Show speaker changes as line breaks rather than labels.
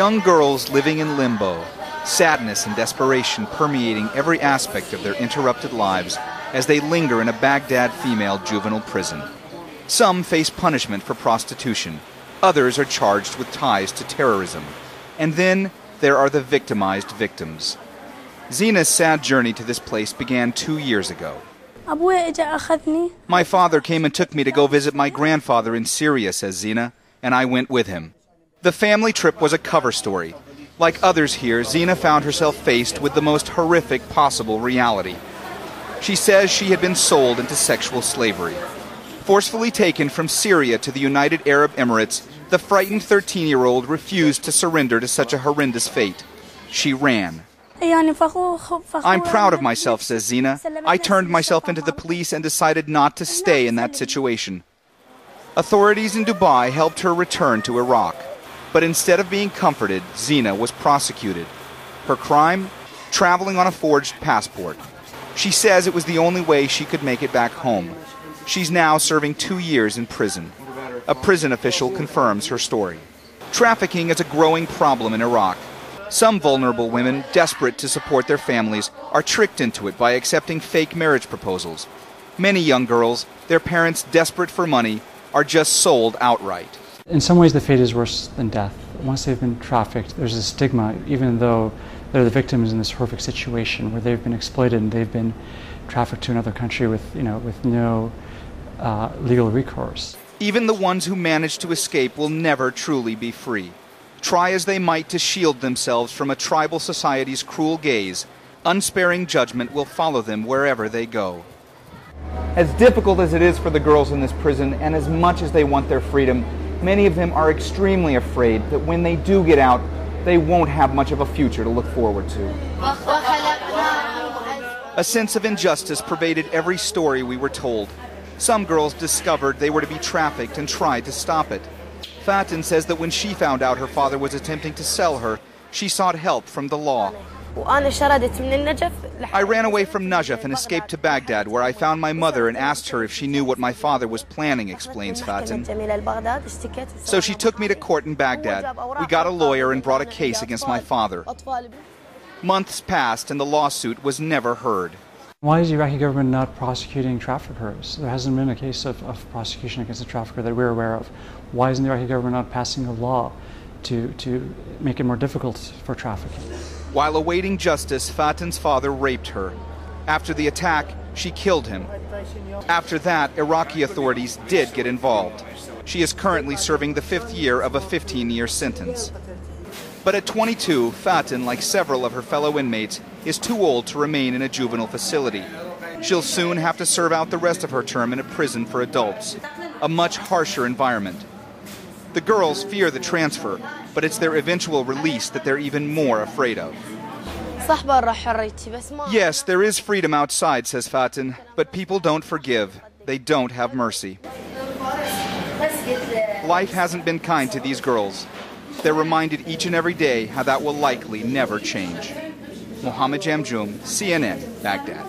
Young girls living in limbo, sadness and desperation permeating every aspect of their interrupted lives as they linger in a Baghdad female juvenile prison. Some face punishment for prostitution. Others are charged with ties to terrorism. And then there are the victimized victims. Zina's sad journey to this place began 2 years ago. My father came and took me to go visit my grandfather in Syria, says Zina, and I went with him. The family trip was a cover story. Like others here, Zina found herself faced with the most horrific possible reality. She says she had been sold into sexual slavery. Forcefully taken from Syria to the United Arab Emirates, the frightened 13-year-old refused to surrender to such a horrendous fate. She ran. I'm proud of myself, says Zina. I turned myself into the police and decided not to stay in that situation. Authorities in Dubai helped her return to Iraq. But instead of being comforted, Zina was prosecuted. Her crime? Traveling on a forged passport. She says it was the only way she could make it back home. She's now serving 2 years in prison. A prison official confirms her story. Trafficking is a growing problem in Iraq. Some vulnerable women, desperate to support their families, are tricked into it by accepting fake marriage proposals. Many young girls, their parents desperate for money, are just sold outright.
In some ways, the fate is worse than death. Once they've been trafficked, there's a stigma, even though they're the victims in this horrific situation where they've been exploited and they've been trafficked to another country with no legal recourse.
Even the ones who manage to escape will never truly be free. Try as they might to shield themselves from a tribal society's cruel gaze, unsparing judgment will follow them wherever they go. As difficult as it is for the girls in this prison, and as much as they want their freedom, many of them are extremely afraid that when they do get out, they won't have much of a future to look forward to. A sense of injustice pervaded every story we were told. Some girls discovered they were to be trafficked and tried to stop it. Fatin says that when she found out her father was attempting to sell her, she sought help from the law. I ran away from Najaf and escaped to Baghdad, where I found my mother and asked her if she knew what my father was planning, explains Fatin. So she took me to court in Baghdad. We got a lawyer and brought a case against my father. Months passed and the lawsuit was never heard.
Why is the Iraqi government not prosecuting traffickers? There hasn't been a case of prosecution against a trafficker that we're aware of. Why isn't the Iraqi government not passing a law to make it more difficult for trafficking?
While awaiting justice, Fatin's father raped her. After the attack, she killed him. After that, Iraqi authorities did get involved. She is currently serving the 5th year of a 15-year sentence. But at 22, Fatin, like several of her fellow inmates, is too old to remain in a juvenile facility. She'll soon have to serve out the rest of her term in a prison for adults, a much harsher environment. The girls fear the transfer, but it's their eventual release that they're even more afraid of. Yes, there is freedom outside, says Fatin, but people don't forgive. They don't have mercy. Life hasn't been kind to these girls. They're reminded each and every day how that will likely never change. Mohammed Jamjoom, CNN, Baghdad.